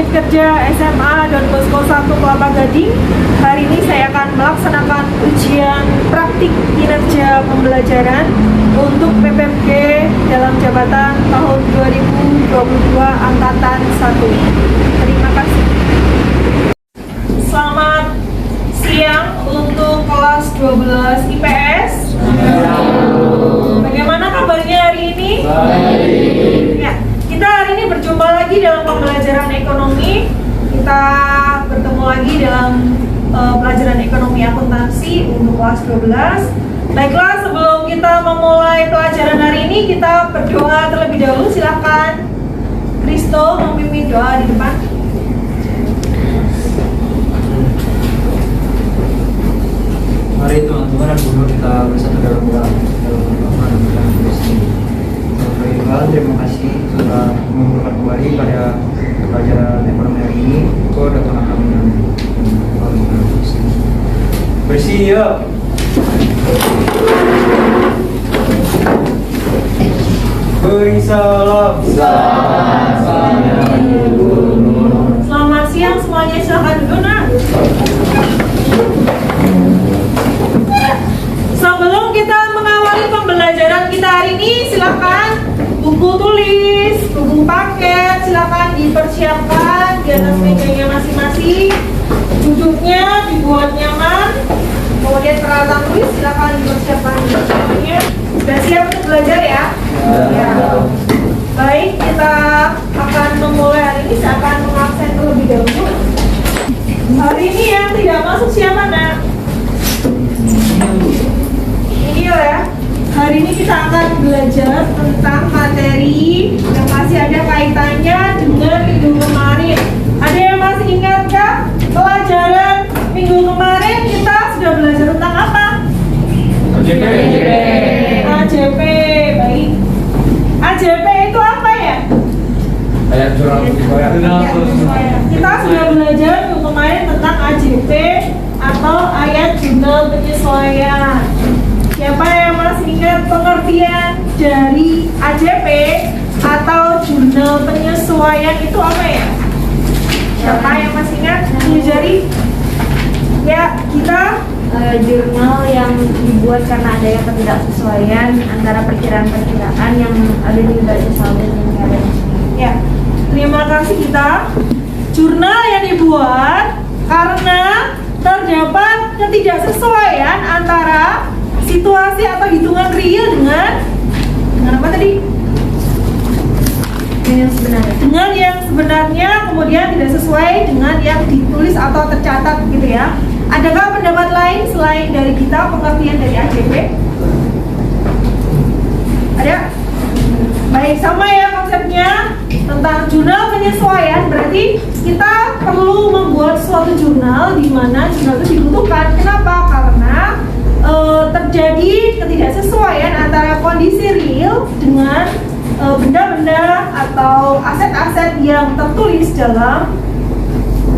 Kerja SMA Don Bosco 1 Kelapa Gading. Hari ini saya akan melaksanakan ujian praktik kinerja pembelajaran untuk PPMG dalam jabatan tahun 2022 Angkatan 1. Terima kasih. Selamat siang untuk kelas 12 IPS. Bagaimana kabarnya hari ini? Baik. Ya, kita hari ini berjumpa lagi dalam pembelajaran ekonomi. Kita bertemu lagi dalam pelajaran ekonomi akuntansi untuk kelas 12. Baiklah, sebelum kita memulai pelajaran hari ini, kita berdoa terlebih dahulu. Silakan Kristo memimpin doa di depan. Mari Tuhan dan Guru kita bersatu dalam doa. Tuhan, terima kasih sudah mengumpulkan kembali pada pelajaran ekonomi hari ini. Kau datang kami bersih ya. Beri salam. Selamat siang semuanya, silakan duduk nak. Sebelum kita mengawali pembelajaran kita hari ini, silakan buku tulis, buku paket, silakan dipersiapkan di atas mejanya masing-masing. Duduknya dibuat nyaman. Kemudian peralatan tulis silakan dipersiapkan semuanya. Sudah siap untuk belajar ya? Ya. Baik, kita akan memulai hari ini. Saya akan mengabsen terlebih dahulu. Hari ini yang tidak masuk siapa nak? Ini ya. Hari ini kita akan belajar tentang materi yang masih ada kaitannya dengan minggu kemarin. Ada yang masih ingat kah? Pelajaran minggu kemarin kita sudah belajar tentang apa? AJP. AJP. Baik. AJP itu apa ya? Ayat jurnal penyesuaian. Kita sudah belajar minggu kemarin tentang AJP atau ayat jurnal penyesuaian. Siapa yang masih ingat pengertian dari AJP atau jurnal penyesuaian itu apa ya? Siapa yang masih ingat? Jari. Ya, kita jurnal yang dibuat karena adanya ketidaksesuaian antara perkiraan-perkiraan yang ada di baca saldo dan balance. ya. Terima kasih kita. Jurnal yang dibuat karena terdapat ketidaksesuaian antara situasi atau hitungan real dengan apa tadi? Yang sebenarnya. Dengan yang sebenarnya, kemudian tidak sesuai dengan yang ditulis atau tercatat gitu ya. Adakah pendapat lain selain dari kita pengertian dari AJP? Ada? Baik, sama ya konsepnya tentang jurnal penyesuaian. Berarti kita perlu membuat suatu jurnal di mana jurnal itu dibutuhkan. Kenapa? Karena terjadi ketidaksesuaian antara kondisi real dengan benda-benda atau aset-aset yang tertulis dalam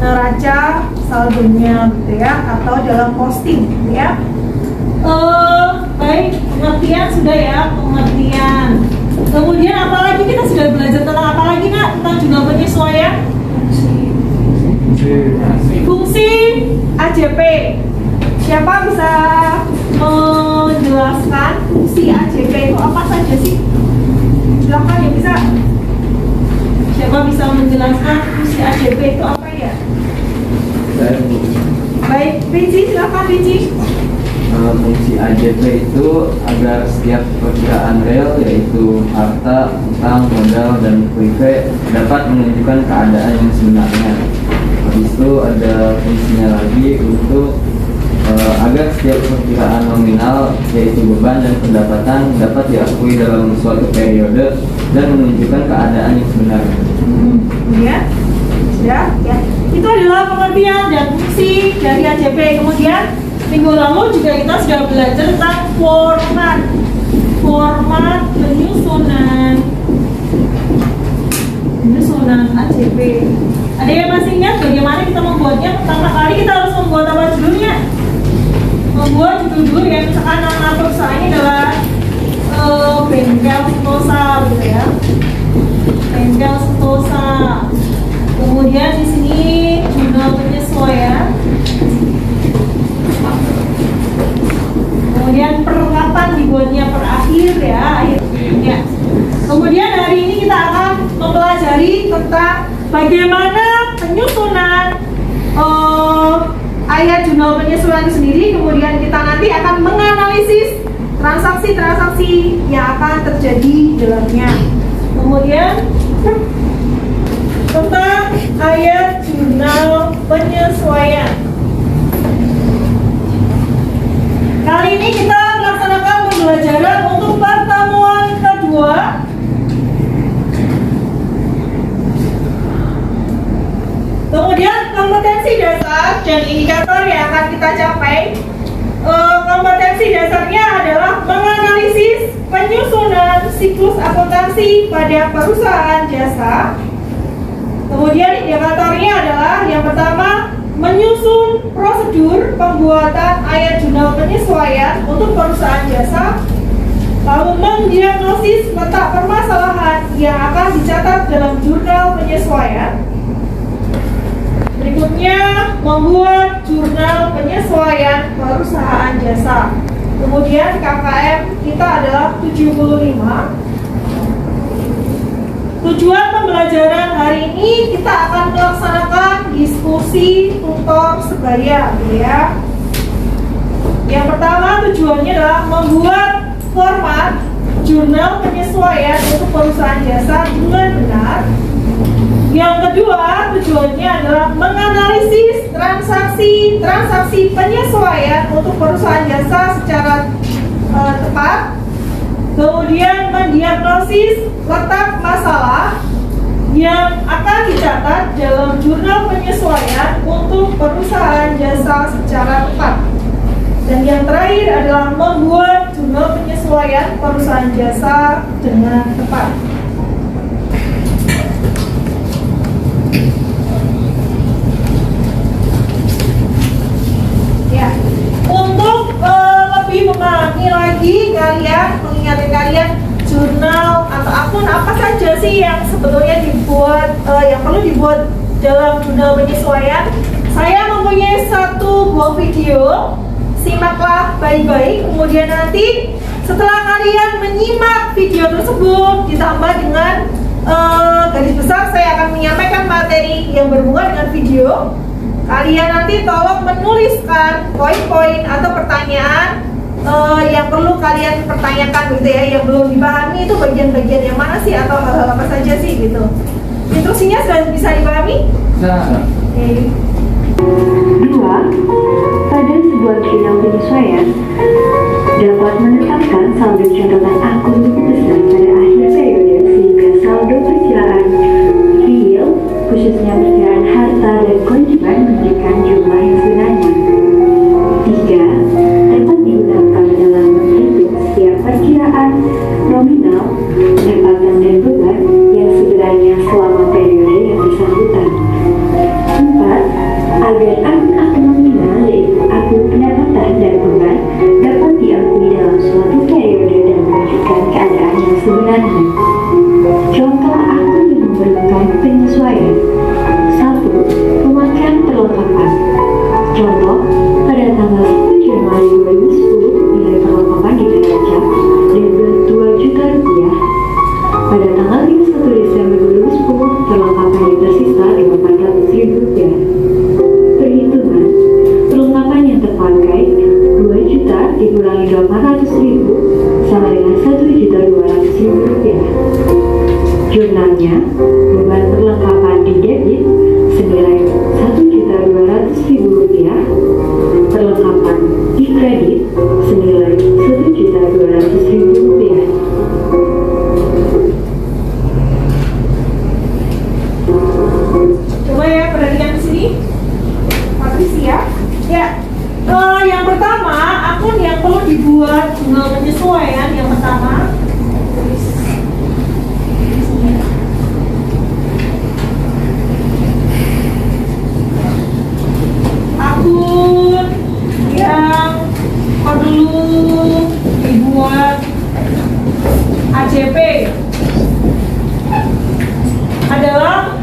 neraca saldonya gitu ya, atau dalam posting gitu ya. Baik, pengertian sudah ya, pengertian. Kemudian apalagi kita sudah belajar tentang apa lagi nak? Tentang jurnal penyesuaian. Fungsi AJP. Siapa bisa menjelaskan fungsi AJP itu apa saja sih? Silakan ya, bisa. Siapa bisa menjelaskan fungsi AJP itu apa ya? Baik, Pici, silakan Pici. Fungsi AJP itu agar setiap perkiraan real yaitu harta, utang, modal, dan PIV dapat menunjukkan keadaan yang sebenarnya. Habis itu ada fungsinya lagi untuk agar setiap perkiraan nominal yaitu beban dan pendapatan dapat diakui dalam suatu periode dan menunjukkan keadaan yang sebenarnya. Ya, sudah ya. Itu adalah pengertian dan fungsi dari AJP. Kemudian minggu lalu juga kita sudah belajar tentang format penyusunan AJP. Ada yang masih ingat bagaimana kita membuatnya? Pertama kali kita harus membuat apa judulnya? Membuat judul dulu ya. Misalkan nama perusahaan ini adalah Bengkel Sentosa gitu ya. Bengkel Sentosa. Kemudian di bagaimana penyusunan ayat jurnal penyesuaian itu sendiri. Kemudian kita nanti akan menganalisis transaksi-transaksi yang akan terjadi di dalamnya. Kemudian tentang ayat jurnal penyesuaian. Kali ini kita melaksanakan pembelajaran untuk pertemuan kedua. Kemudian kompetensi dasar dan indikator yang akan kita capai. Kompetensi dasarnya adalah menganalisis penyusunan siklus akuntansi pada perusahaan jasa. Kemudian indikatornya adalah yang pertama, menyusun prosedur pembuatan ayat jurnal penyesuaian untuk perusahaan jasa, lalu mendiagnosis letak permasalahan yang akan dicatat dalam jurnal penyesuaian. Berikutnya, membuat jurnal penyesuaian perusahaan jasa. Kemudian KKM kita adalah 75. Tujuan pembelajaran hari ini kita akan melaksanakan diskusi tutor sebaya, ya. Yang pertama tujuannya adalah membuat format jurnal penyesuaian untuk perusahaan jasa dengan benar. Yang kedua tujuannya adalah menganalisis transaksi penyesuaian untuk perusahaan jasa secara tepat. Kemudian mendiagnosis letak masalah yang akan dicatat dalam jurnal penyesuaian untuk perusahaan jasa secara tepat. Dan yang terakhir adalah membuat jurnal penyesuaian perusahaan jasa dengan tepat. Ya, untuk lebih memahami lagi kalian, mengingatkan kalian jurnal atau akun apa saja sih yang sebetulnya dibuat, yang perlu dibuat dalam jurnal penyesuaian. Saya mempunyai satu buah video, simaklah baik-baik. Kemudian nanti setelah kalian menyimak video tersebut ditambah dengan garis besar, saya akan menyampaikan materi yang berhubungan dengan video. Kalian nanti tolong menuliskan poin-poin atau pertanyaan yang perlu kalian pertanyakan gitu ya, yang belum dipahami itu bagian-bagian yang mana sih atau hal-hal apa saja sih gitu. Instruksinya sudah bisa dipahami? Nah, Oke. 2. Pada sebuah jurnal penyesuaian dapat menetapkan saldo catatan akun buku besar pada akhir periode sehingga saldo perkiraan real, khususnya perkiraan harta dan kewajiban, memberikan jumlah yang sebenarnya. 3. Dapat digunakan dalam menghitung setiap perkiraan nominal, pendapatan dan beban yang sebenarnya selama periode yang bersangkutan. 4. Agar akun nominal yaitu akun pendapatan dan beban dapat diakui dalam suatu periode dan menunjukkan keadaan yang sebenarnya. Contoh akun yang memerlukan penyesuaian. 1. Pemakaian perlengkapan. Contoh, pada tanggal 1 Januari 2010 nilai perlengkapan di neraca debit 2 juta rupiah. Pada tanggal 31 Desember 2010 perlengkapan yang tersisa 400.000 rupiah. Perhitungan perlengkapan yang terpakai 2 juta dikurangi 800.000 sama dengan 1.200.000 rupiah. Jurnalnya, beban perlengkapan di debit senilai 1.200.000 rupiah, perlengkapan di kredit senilai 1.200.000 rupiah. Coba ya perhatikan di sini. Patricia. Ya. Yang pertama, akun yang perlu dibuat jurnal penyesuaian yang pertama. Tulis di sini. Akun yang perlu dibuat AJP adalah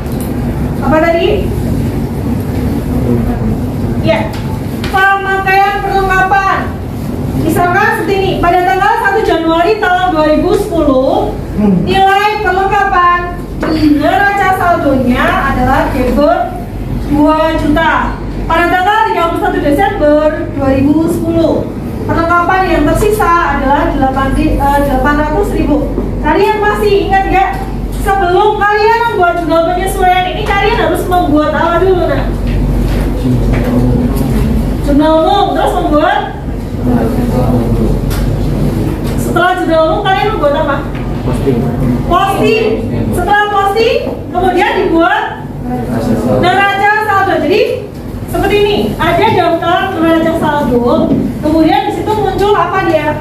apa tadi? Ya, pemakaian perlengkapan. Misalkan seperti ini, pada tanggal 1 Januari tahun 2010 nilai perlengkapan di neraca saldo saldonya adalah debit 2 juta pada tanggal 31 Desember 2010. Perlengkapan yang tersisa adalah 800.000. Kalian masih ingat gak? Sebelum kalian membuat jurnal penyesuaian ini, kalian harus membuat apa dulu, nah? Jurnal umum, terus membuat. Setelah jurnal umum, kalian membuat apa? Posting. Setelah posting, kemudian dibuat neraca saldo. Jadi seperti ini, ada daftar neraca saldo, kemudian di situ muncul apa dia?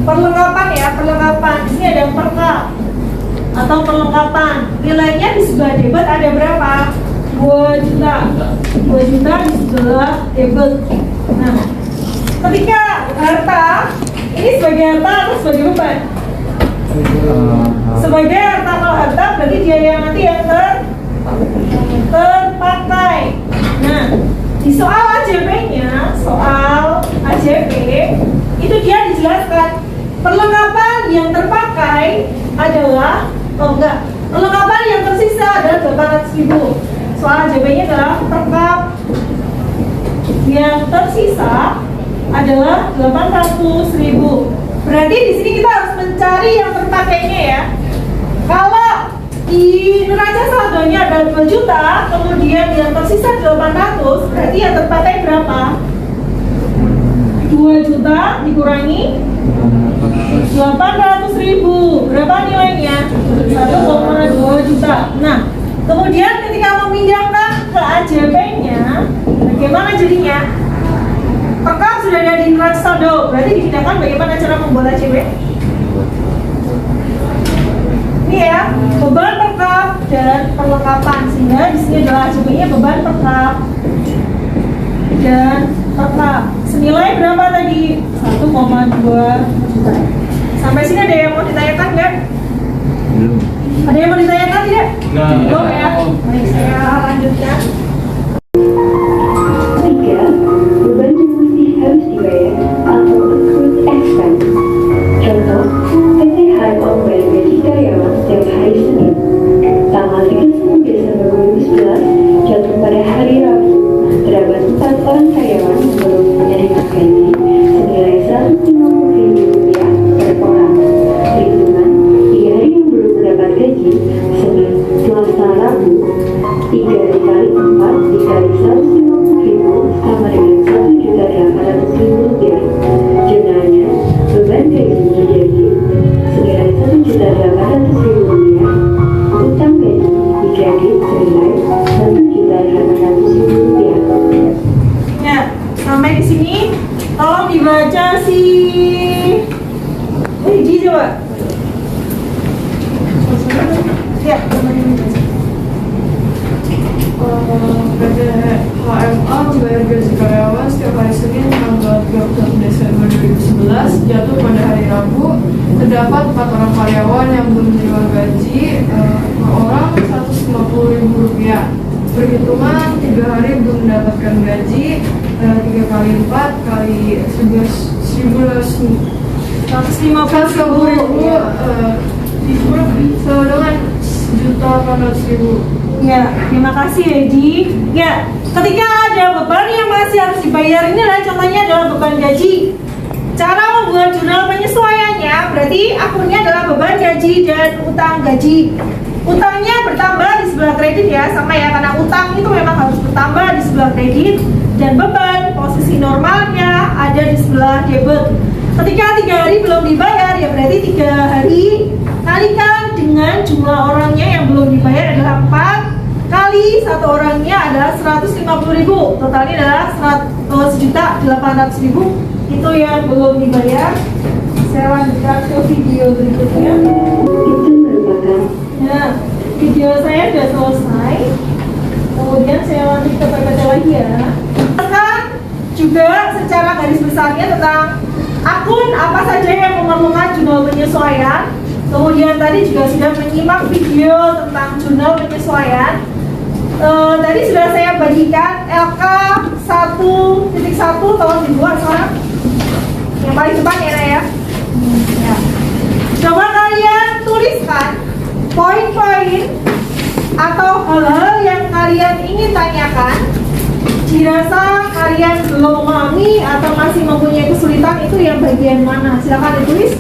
Perlengkapan ya, perlengkapan. Di sini ada perkap atau perlengkapan. Nilainya di sebelah debit ada berapa? 2 juta. 2 juta di sebelah debit. Nah, ketika harta ini sebagai harta atau sebagai beban? Sebagai harta. Kalau harta berarti dia yang nanti yang terpakai. Nah, di soal AJP-nya, soal AJP itu dia dijelaskan perlengkapan yang terpakai adalah perlengkapan yang tersisa adalah 800.000. Soal AJP-nya adalah perkap yang tersisa adalah 800.000. Berarti di sini kita harus mencari yang terpakainya ya. Kalau di neraca saldonya ada 2 juta, kemudian yang tersisa 800, berarti yang terpakai berapa? 2 juta dikurangi 800.000. Berapa nilainya? 1,2 juta. Nah, kemudian ketika memindahkan ke AJP-nya, bagaimana jadinya? Perkap sudah ada di neraca saldo, berarti dipindahkan bagaimana cara membuat AJP? Ini ya, beban perkap dan perlengkapan, sehingga di sini adalah AJP-nya beban perkap dan perkap. Senilai berapa tadi? 1,2 juta. Sampai sini ada yang mau ditanyakan nggak? Belum. Ada yang mau ditanyakan tidak? Belum ya. Baik, saya lanjutkan. 3. Beban yang mesti harus dibayar atau accrued expense. Contoh, PT HMO membayar gaji karyawan setiap hari Senin. Tanggal 31 Desember 2011 jatuh pada hari Rabu. Terdapat 4 orang karyawan yang belum menerima gaji senilai Rp150.000 per orang. Perhitungan 3 hari yang belum mendapat gaji Senin, Selasa, Rabu. 3 dikali 4 dikali 150.000 sama dengan Rp1.800.000. Jumlahnya beban gaji menjadi senilai Rp1.800.000. Utang gaji dikredit senilai Rp1.800.000. Ya, sampai di sini tolong dibaca si Ji coba. Ya, PT HMA membayar gaji karyawan setiap hari Senin tanggal 31 Desember 2011 jatuh pada hari Rabu. Terdapat 4 orang karyawan yang belum menerima gaji, per orang Rp150.000. Perhitungan 3 hari belum mendapatkan gaji, 3 kali 4 kali 150.000 sama dengan Rp1.800.000. ya, terima kasih ya Ji. Ya, ketika ada beban yang masih harus dibayar, ini adalah contohnya adalah beban gaji. Cara membuat jurnal penyesuaiannya, berarti akunnya adalah beban gaji dan utang gaji. Utangnya bertambah di sebelah kredit ya, sama ya, karena utang itu memang harus bertambah di sebelah kredit, dan beban posisi normalnya ada di sebelah debit. Ketika 3 hari belum dibayar, ya berarti 3 hari kalikan dengan jumlah orangnya yang belum dibayar adalah 4 kali 1 orangnya adalah 150.000. Totalnya adalah 1.800.000. Itu yang belum dibayar. Saya lanjutkan ke video berikutnya. Itu merupakan Nah, video saya sudah selesai. Kemudian saya lanjut ke PPT lagi ya. Sekarang juga secara garis besarnya tentang akun apa saja yang memerlukan jurnal penyesuaian. Kemudian tadi juga sudah menyimak video tentang jurnal penyesuaian. Tadi sudah saya bagikan LK 1.1 tolong dibuat sekarang. Yang paling depan ya, ya. Coba kalian tuliskan poin-poin atau hal-hal yang kalian ingin tanyakan. Dirasa kalian belum memahami atau masih mempunyai kesulitan, itu yang bagian mana? Silakan ditulis.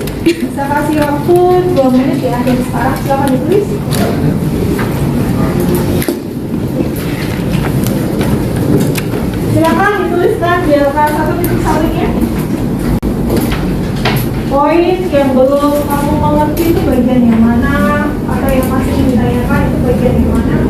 Saya kasih waktu 2 menit ya dari sekarang. Silakan ditulis. Silakan dituliskan di LK1.1-nya. Poin yang belum kamu mengerti itu bagian yang mana, atau yang masih ditanyakan itu bagian yang mana?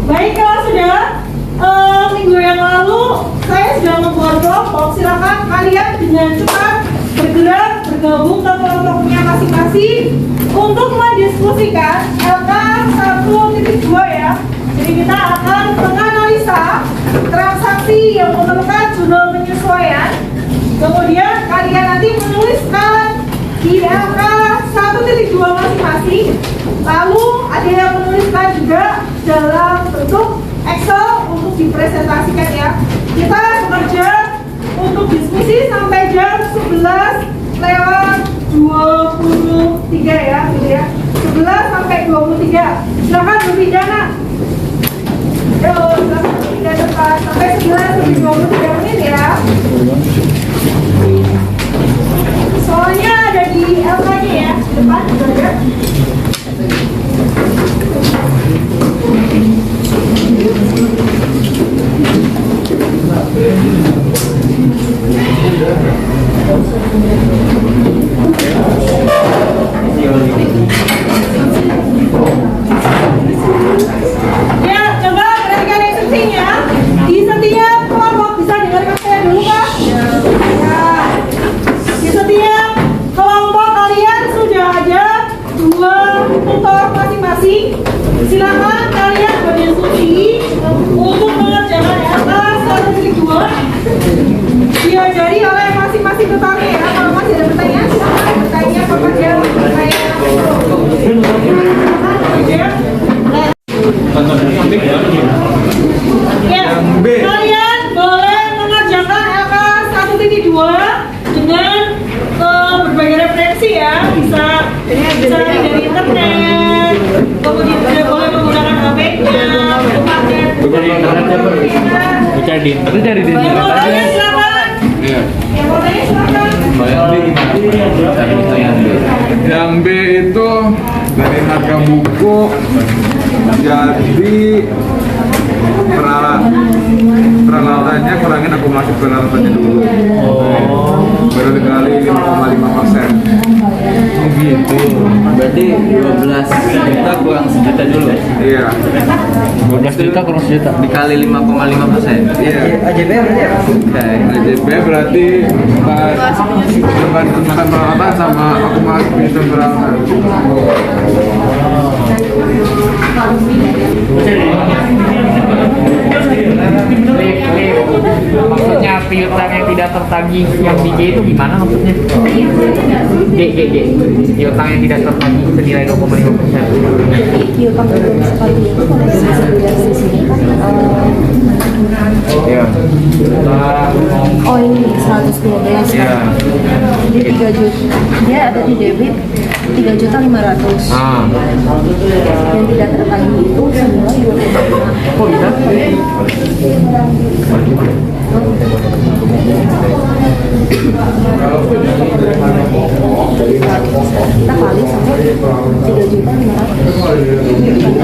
Baiklah, sudah minggu yang lalu saya sudah membuat kelompok. Silakan kalian dengan cepat bergerak bergabung ke kelompoknya masing-masing untuk mendiskusikan LK 1.2 ya. Jadi kita akan menganalisa transaksi yang memerlukan jurnal penyesuaian. Kemudian kalian nanti menuliskan di LK 1.2 masing-masing. Lalu ada yang menuliskan juga dalam bentuk Excel untuk dipresentasikan ya. Kita bekerja untuk diskusi sampai jam 11:23 ya, gitu ya. 11 sampai 23. Silakan berpindah nak. Silakan berpindah depan sampai 11:23 menit ya. Soalnya ada di LK-nya ya, di depan juga ada. Ya, coba perhatikan instruksinya. Di setiap kelompok, bisa dengarkan saya dulu Pak? Ya. Di setiap kelompok kalian sudah ada 2 tutor masing-masing. Silakan kalian berdiskusi untuk mengerjakan LK 1.2. Diajari oleh masing-masing tutornya ya. Kalau masih ada pertanyaan, silakan bertanya kepada saya. Ya, kalian boleh mengerjakan LK 1.2 dengan berbagai referensi ya. Bisa dari internet, kemudian juga boleh menggunakan HP-nya, paket. Cari di internet aja. Silakan. Iya. Yang mau tanya silakan. Yang B itu dari harga buku jadi peralatannya kurangin akumulasi peralatannya dulu. Baru dikali 5,5%. Oh gitu. Berarti 12 juta kurang sejuta dulu. Iya. 12 juta kurang sejuta. Dikali 5,5%. Iya. AJB berarti ya? Oke. AJB berarti beban penyusunan peralatan sama akumulasi penyusunan peralatan. Maksudnya piutang yang tidak tertagih yang di G itu gimana maksudnya? G piutang yang tidak tertagih senilai 2,5%. Piutang seperti itu kalau bisa dilihat di sini kan Iya. oh ini 112 Iya. di 3 juta dia ada di debit 3.500.000 yang tidak tertagih itu senilai 2,5. Kok bisa? Kita kali sama 3.500.000.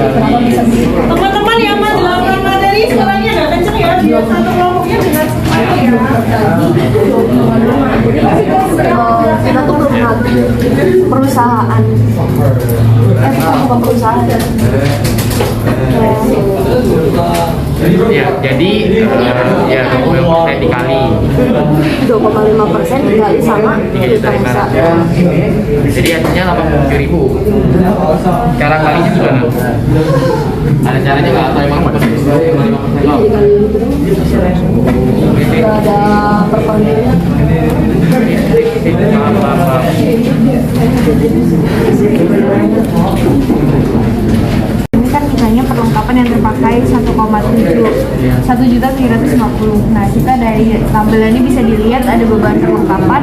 Kenapa bisa begitu? Teman-teman yang melakukan materi suaranya agak kenceng ya, biar satu kelompoknya dengan Kita tuh perusahaan bukan perusahaan Ya, jadi ya 20% dikali 2,5% dikali sama 3.500.000. Jadi hasilnya 87.000. Cara kalinya gimana? Ada caranya nggak atau emang pakai 5%? Nggak ada performanya. Ini kan misalnya perlengkapan yang terpakai 1,7 Nah, kita dari tabel ini bisa dilihat ada beban perlengkapan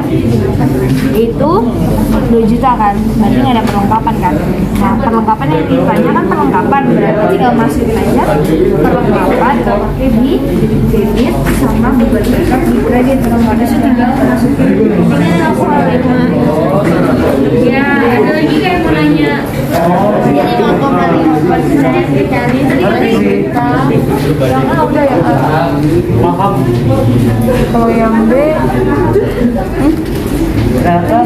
itu 2 juta kan, berarti nggak ada perlengkapan kan. Nah, perlengkapan yang ditanya kan perlengkapan, berarti tinggal masukin aja perlengkapan pakai di debit sama beban mereka di kredit. Perlengkapan itu tinggal masukin. Ini aku ya, ada lagi kayak mau nanya. Ini 5,5% yang dicari tadi kita. Yang udah ya. Kalau yang B, Ternyata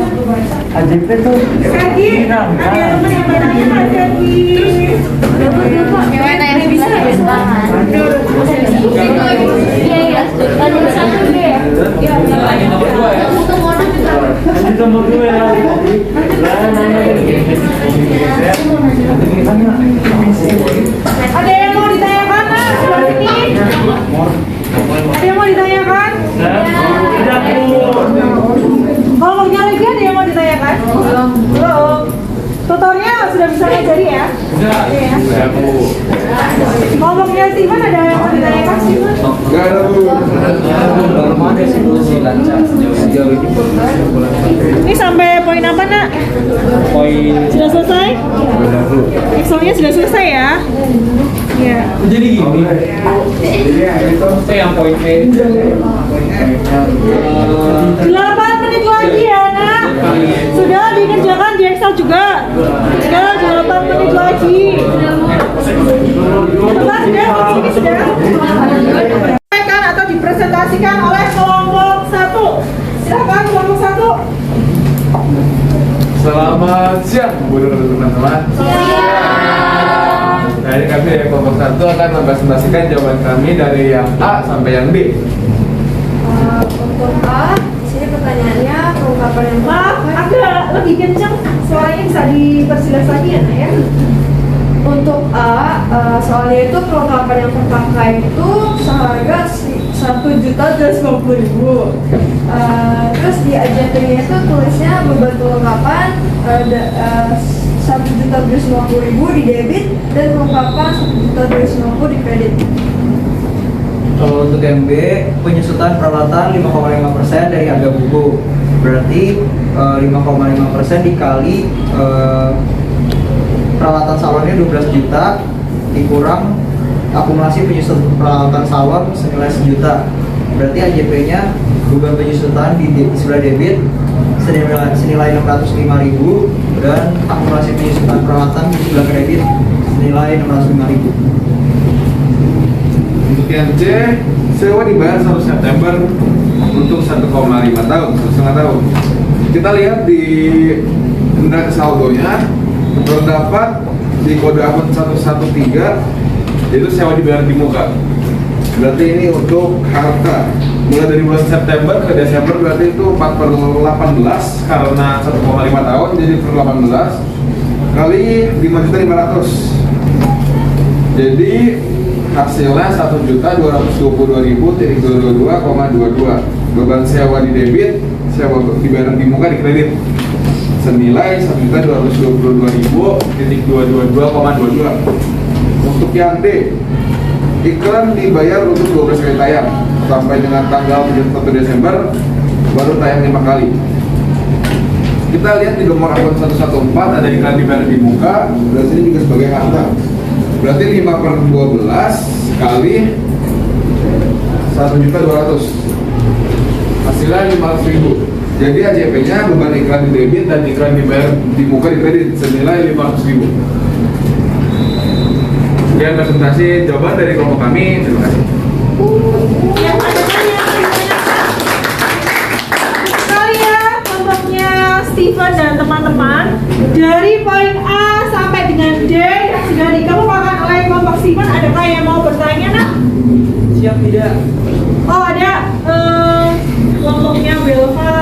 AJP tuh Kaki, ada teman yang bertanya nggak Kaki? gimana yang sebelah tangan? Iya iya. Ada satu B ya. nomor 2 ya. Ada yang mau ditanyakan nak? Sebelah sini. Ada yang mau ditanyakan? Ngomongnya lagi ada yang mau ditanyakan? Belum. Tutornya sudah bisa ngajari ya? Sudah. Ya. Ngomongnya Steven ada yang mau ditanyakan Steven? Enggak ada Bu. Belum ada situasi lancar sejauh ini. Ini sampai poin apa nak? Poin Sudah selesai? Excelnya sudah selesai ya? Iya. jadi gini. Itu yang poin E. 8 menit lagi ya nak. Sudah dikerjakan di Excel juga. Tinggal 8 menit lagi. Sudah, ini sudah. Disampaikan atau dipresentasikan oleh kelompok 1. Silakan kelompok 1. Selamat siang, Bu dan teman-teman. Nah, ini kami dari kelompok 1 akan mempresentasikan jawaban kami dari yang A sampai yang D. Untuk A, di sini pertanyaannya perlengkapan yang Maaf, agak lebih kencang. Suaranya bisa diperjelas lagi ya nak ya? Untuk A, soalnya itu perlengkapan yang terpakai itu seharga 1.250.000. Terus di agendanya itu tulisnya beban perlengkapan 1.250.000 di debit dan perlengkapan 1.250.000 di kredit. Kalau untuk yang B, penyusutan peralatan 5,5% dari harga buku. Berarti 5,5% dikali peralatan salonnya 12 juta dikurang akumulasi penyusutan peralatan salon senilai 1 juta. Berarti AJP-nya beban penyusutan di sebelah debit senilai 605.000 dan akumulasi penyusutan peralatan di sebelah kredit senilai 605.000. Untuk yang C, sewa dibayar 1 September untuk 1,5 tahun, 1,5 tahun. Kita lihat di neraca saldonya terdapat di kode akun 113 yaitu sewa dibayar di muka. Berarti ini untuk harta mulai dari bulan September ke Desember, berarti itu 4/18 karena 1,5 tahun jadi per 18 kali 5.500. Jadi hasilnya 1.222.022,22. Beban sewa di debit, sewa dibayar di muka di kredit senilai 1.222.022,22. Untuk yang D, iklan dibayar untuk 12 kali tayang sampai dengan tanggal 1 Desember baru tayang 5 kali. Kita lihat di nomor akun 114 ada iklan dibayar di muka, dan sini juga sebagai harta. Berarti 5/12 kali 1.200.000 hasilnya 500.000. Jadi AJP-nya beban iklan di debit dan iklan dibayar di muka di kredit senilai 500.000. Sekian presentasi jawaban dari kelompok kami. Terima kasih. Yang ada sekali ya kelompoknya Steven dan teman-teman, dari poin A sampai dengan D yang sudah dikemukakan oleh kelompok Steven, adakah yang mau bertanya nak? Siap tidak? Oh ada kelompoknya Belva.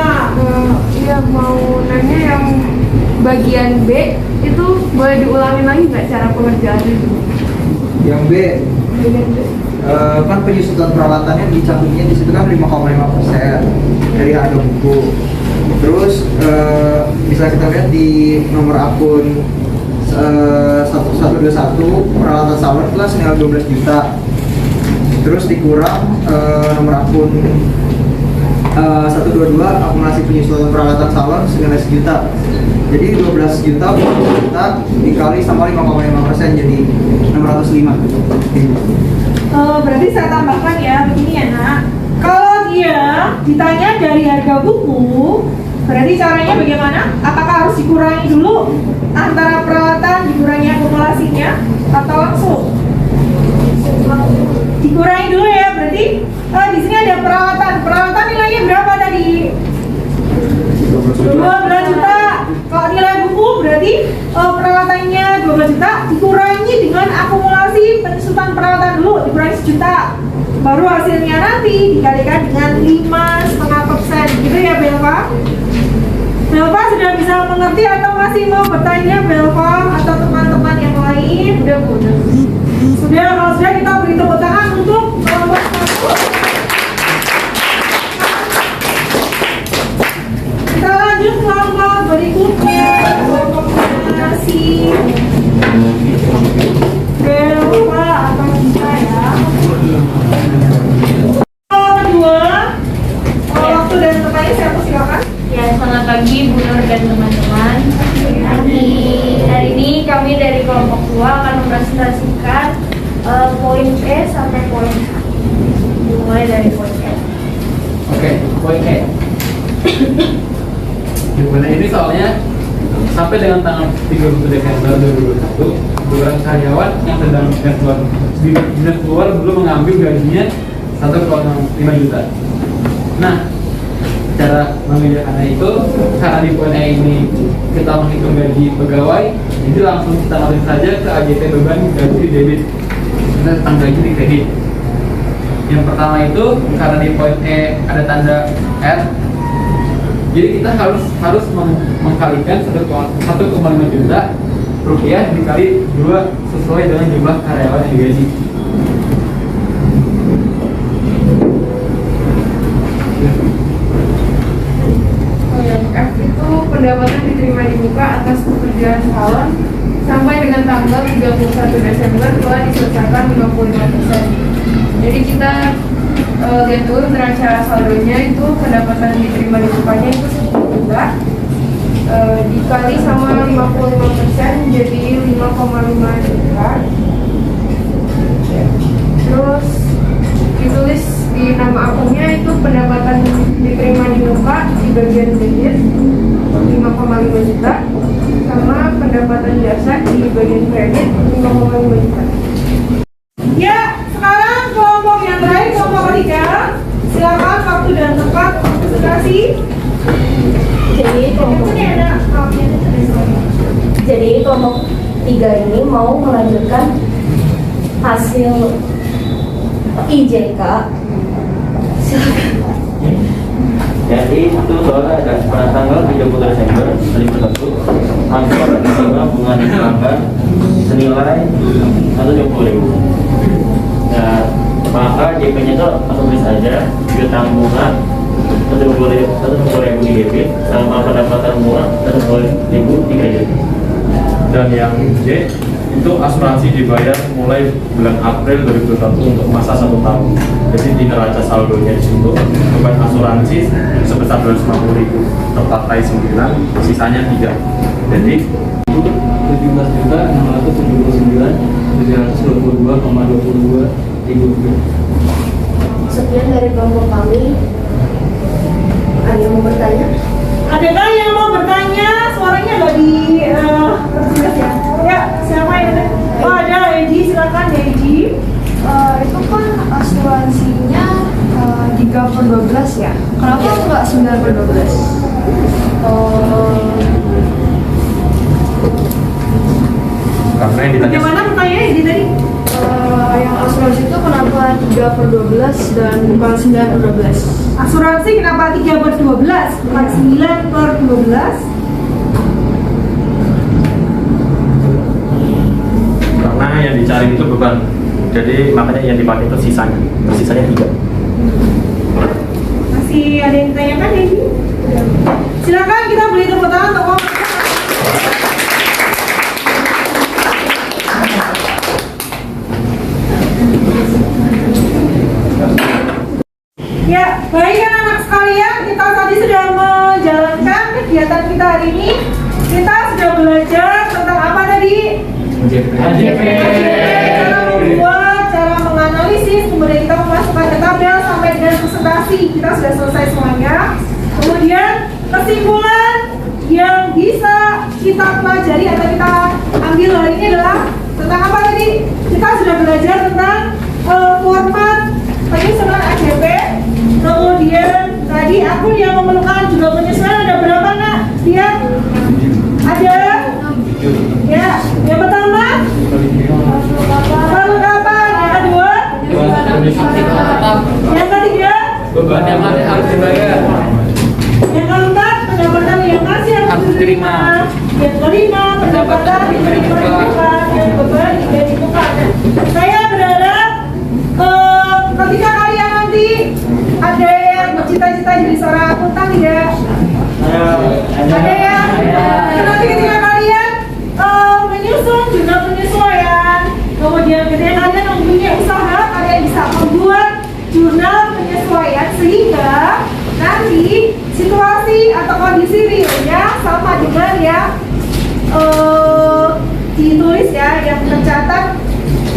Iya, mau nanya yang bagian B itu boleh diulangin lagi nggak cara pengerjaannya itu? Yang B, Bagian B. kan penyusutan peralatannya dicantumnya di situ kan 5,5% dari harga buku. Terus bisa kita lihat di nomor akun 1121 peralatan salon kelas senilai 12 juta. Terus dikurang nomor akun 122 akumulasi penyusutan peralatan salon senilai 1 juta. Jadi 12 juta dikali sama 5,5% jadi 605. Berarti saya tambahkan ya, begini ya nak. Kalau dia ditanya dari harga buku, berarti caranya bagaimana? Apakah harus dikurangi dulu antara peralatan, dikurangi akumulasinya, atau langsung? Dikurangi dulu ya, berarti di sini ada peralatan. Peralatan nilainya berapa tadi? 12 juta. Kalau nilai buku berarti peralatannya 12 juta dikurangi dengan akumulasi penyusutan peralatan dulu, dikurangi 1 juta. Baru hasilnya nanti dikalikan dengan 5,5%. Gitu ya Belva? Belva sudah bisa mengerti atau masih mau bertanya Belva atau teman-teman yang lain? Sudah. Kalau sudah kita beri tepuk tangan untuk kelompok 1. Kita lanjut kelompok berikutnya, kombinasi Belva atau kita ya. Kedua, waktu dan tempatnya saya persilakan. Ya, selamat pagi Bu Nur dan teman-teman. Hari ini kami dari kelompok 2 akan mempresentasikan poin E sampai poin H. Dimulai dari poin E. Oke, poin E. Gimana ini soalnya sampai dengan tanggal 31 Desember 2021, beberapa karyawan yang sedang dinas keluar belum mengambil gajinya 1,5 juta. Nah, cara membedakannya itu karena di poin E ini kita menghitung gaji pegawai, jadi langsung kita masukin saja ke AJP beban gaji debit. Kita tentang gaji di kredit. Yang pertama itu karena di poin E ada tanda R, jadi kita harus mengkalikan 1,5 juta rupiah dikali 2 sesuai dengan jumlah karyawan yang digaji. Yang F itu pendapatan diterima di muka atas pekerjaan salon sampai dengan tanggal 31 Desember telah diselesaikan 55%. Jadi kita lihat dulu neraca saldonya itu pendapatan diterima di mukanya itu 10 juta dikali sama 55% jadi 5,5 juta. Terus ditulis di nama akunnya itu pendapatan diterima di muka di bagian debit 5,5 juta sama pendapatan jasa di bagian kredit 5,5 juta. Ya, sekarang kelompok yang terakhir, kelompok ketiga. Silakan waktu dan tempat untuk presentasi. Jadi kelompok 3 ini mau melanjutkan hasil IJK. Jadi itu soalnya ada pada tanggal 30 Desember 2021 angsuran diterima bunga di pelanggan senilai 120.000. Dan maka JP-nya itu otomatis saja piutang bunga 120.000 di debit sama pendapatan bunga 120.000 di kredit. Dan yang J itu asuransi dibayar mulai bulan April 2021 untuk masa 1 tahun. Jadi di neraca saldonya di situ beban asuransi sebesar 250.000 terpakai 9, sisanya 3. Jadi 17.679.722,22 ribu rupiah. Sekian dari kelompok kami. Ada yang mau bertanya? Adakah yang mau bertanya? Suaranya agak di ya. Ya, siapa yang ada? Oh, ada Eji, silakan Eji. Itu kan asuransinya 3/12 ya. Kenapa nggak 9/12? karena yang ditanya Bagaimana pertanyaannya Eji tadi? Yang asuransi itu kenapa 3/12 dan bukan 9/12? Asuransi kenapa 3/12 bukan 9/12? karena yang dicari itu beban. Jadi makanya yang dipakai itu sisanya 3. Masih ada yang ditanyakan Eji? Silakan kita beri tepuk tangan untuk kelompok. Ya, baik anak-anak sekalian, kita tadi sudah menjalankan kegiatan kita hari ini. Kita sudah belajar tentang apa tadi? AJP. Cara membuat, cara menganalisis, kemudian kita memasukkan ke tabel sampai dengan presentasi. Kita sudah selesai semuanya. Kemudian kesimpulan yang bisa kita pelajari atau kita ambil hari ini adalah tentang apa tadi? Kita sudah belajar tentang format penyusunan AJP. Kemudian tadi akun yang memerlukan jumlah penyesuaian ada berapa nak? Dia ada ya. Yang pertama perlengkapan, yang kedua yang ketiga Beban yang mana harus dibayar. yang keempat pendapatan yang masih harus diterima. Yang kelima pendapatan diterima bukan, yang beban tidak bukan. Saya berharap ketika kalian nanti ada yang bercita-cita jadi seorang akuntan tidak? Ada yang nanti ketika kalian menyusun jurnal penyesuaian, kemudian ketika kalian mempunyai usaha, kalian bisa membuat jurnal penyesuaian sehingga nanti situasi atau kondisi realnya sama dengan yang ditulis ya, yang tercatat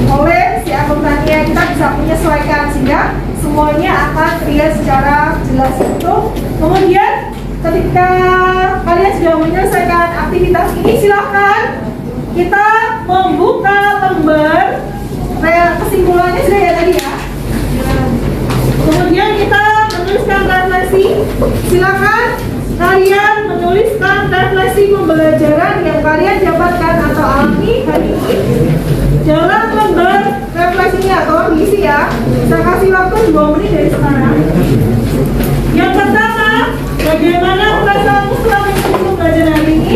oleh si akuntannya. Kita bisa menyesuaikan sehingga semuanya akan terlihat secara jelas itu. Kemudian ketika kalian sudah menyelesaikan aktivitas ini, silahkan kita membuka lembar kesimpulannya sudah ya tadi ya. Kemudian kita menuliskan refleksi. Silakan kalian menuliskan refleksi pembelajaran yang kalian dapatkan atau alami hari ini dalam lembar refleksinya atau diisi ya. Saya kasih waktu 2 menit dari sekarang. Yang pertama, bagaimana perasaanmu setelah mengikuti pembelajaran hari ini?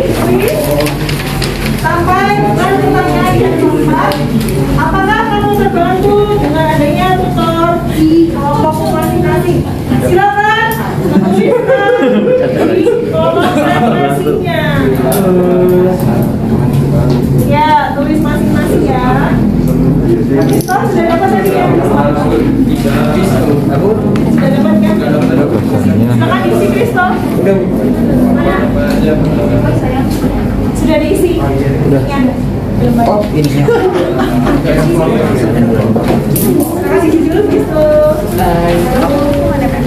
Sampai dengan pertanyaan yang keempat, apakah kamu terbantu dengan adanya tutor di kelompok masing-masing? Silakan menuliskan di kelompok refleksinya. Ya, tulis masing-masing ya. Kristo sudah dapat tadi ya? Sudah dapat kan? Silakan isi Kristo. Sayang. Sudah diisi? Oh, ini ya. Terima kasih dulu Kristo. Mana kan?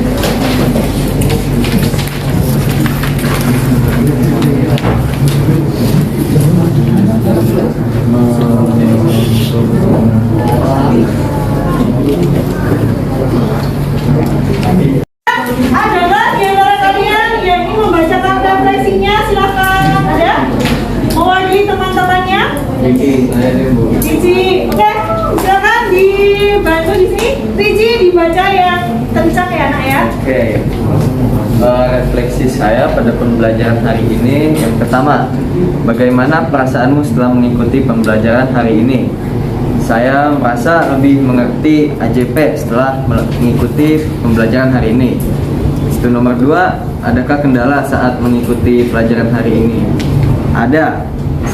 Ada nggak di antara kalian yang ingin membacakan refleksinya? Silakan. Ada? Mewakili teman-temannya? Cici, oke. Silakan dibantu di sini. Cici dibaca yang kencang ya nak ya. Oke. Refleksi saya pada pembelajaran hari ini yang pertama, bagaimana perasaanmu setelah mengikuti pembelajaran hari ini? Saya merasa lebih mengerti AJP setelah mengikuti pembelajaran hari ini. Itu nomor 2, adakah kendala saat mengikuti pelajaran hari ini? Ada.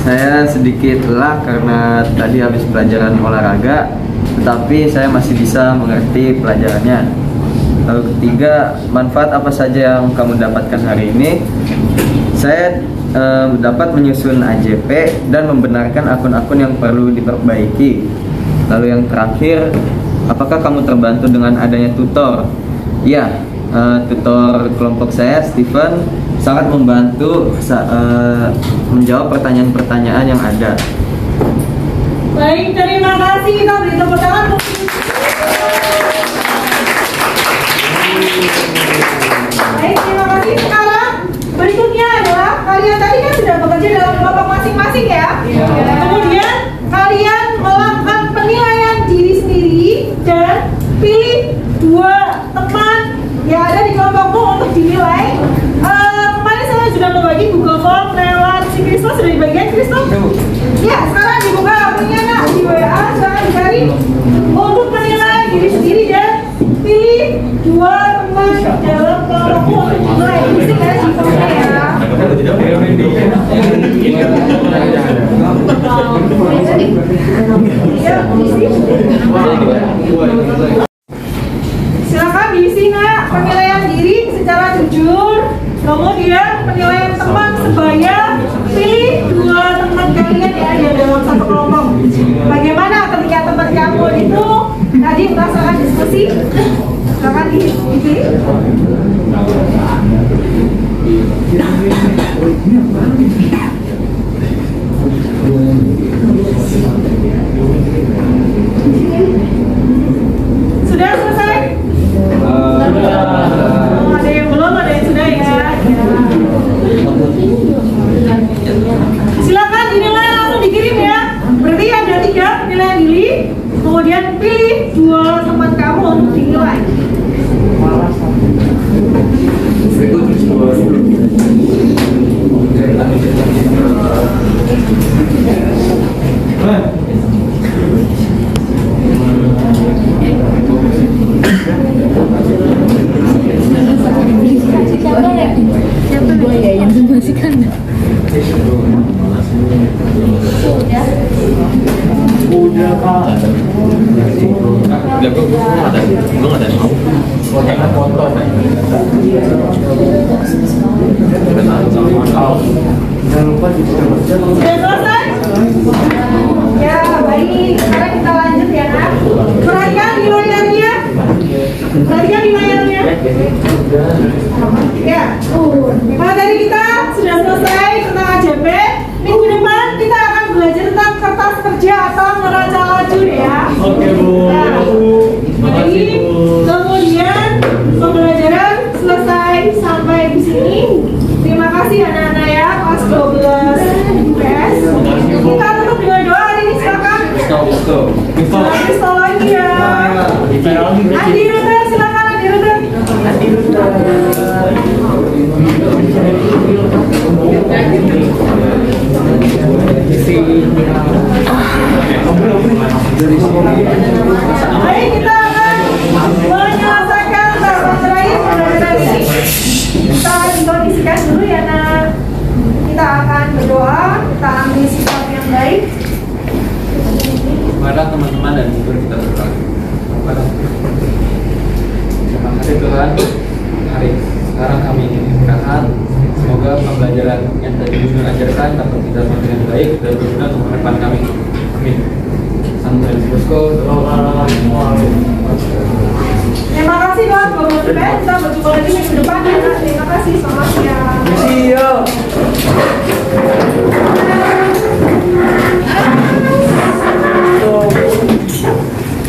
Saya sedikit lelah karena tadi habis pelajaran olahraga, tetapi saya masih bisa mengerti pelajarannya. Lalu ketiga, manfaat apa saja yang kamu dapatkan hari ini? Saya dapat menyusun AJP dan membenarkan akun-akun yang perlu diperbaiki. Lalu yang terakhir, apakah kamu terbantu dengan adanya tutor? Ya, tutor kelompok saya, Steven, sangat membantu menjawab pertanyaan-pertanyaan yang ada. Baik, terima kasih. Kita beri tepuk tangan. Baik, terima kasih. Sekarang berikutnya adalah kalian tadi kan sudah bekerja dalam kelompok masing-masing ya. Kemudian kalian melakukan penilaian diri sendiri dan pilih 2 teman yang ada di kelompokmu untuk dinilai. Kemarin saya sudah membagi Google Form lewat si Kristo, sudah dibagikan Kristo? Ya, sekarang dibuka akunnya nak di WA, silakan dicari untuk menilai diri sendiri dan pilih 2 teman dalam kelompokmu untuk dinilai. Bisa ya, di formnya ya. Silakan diisi nak penilaian diri secara jujur. Kemudian penilaian teman sebaya. Pilih 2 teman kalian ya di dalam satu kelompok. Bagaimana ketika teman kamu itu tadi merasakan diskusi? Silakan dipilih. Sudah selesai? Ada yang belum, ada yang sudah ya. Silakan dinilai langsung dikirim ya. Berarti ada 3 penilaian diri. Kemudian pilih 2 teman kamu untuk dinilai. Siapa ya yang membersihkan? Udah Pak. Belum ada mau. Foto. Jangan lupa Sudah selesai? Ya, baik. Sekarang kita lanjut ya, Nak. Perhatikan di layarnya. Perhatikan di layarnya. Ya. Materi kita sudah selesai tentang AJP. Minggu depan kita akan belajar tentang kertas kerja atau neraca laju ya. Oke Bu. Jadi, kemudian pembelajaran selesai sampai di sini. Terima kasih anak-anak ya, kelas 12 IPS. Kita tutup dengan doa hari ini, silakan. Stop lagi ya. Andi Ruder, silakan Andi Ruder. Baik, kita akan menyelesaikan tahapan terakhir pembelajaran ini. Kita akan dikondisikan dulu ya, Nak. Kita akan berdoa, kita ambil sikap yang baik. Kepada teman-teman dan guru kita berdoa. Terima kasih Tuhan. Hari sekarang kami ingin berkata, semoga pembelajaran yang tadi Guru ajarkan dapat kita semakin dengan baik dan berguna untuk depan kami. Amin. Sampai Bosco. Terima kasih Pak, kita berjumpa lagi minggu depan ya. Terima kasih, selamat siang.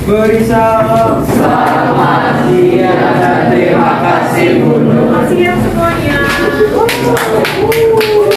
Beri salam. Selamat siang dan terima kasih Bu.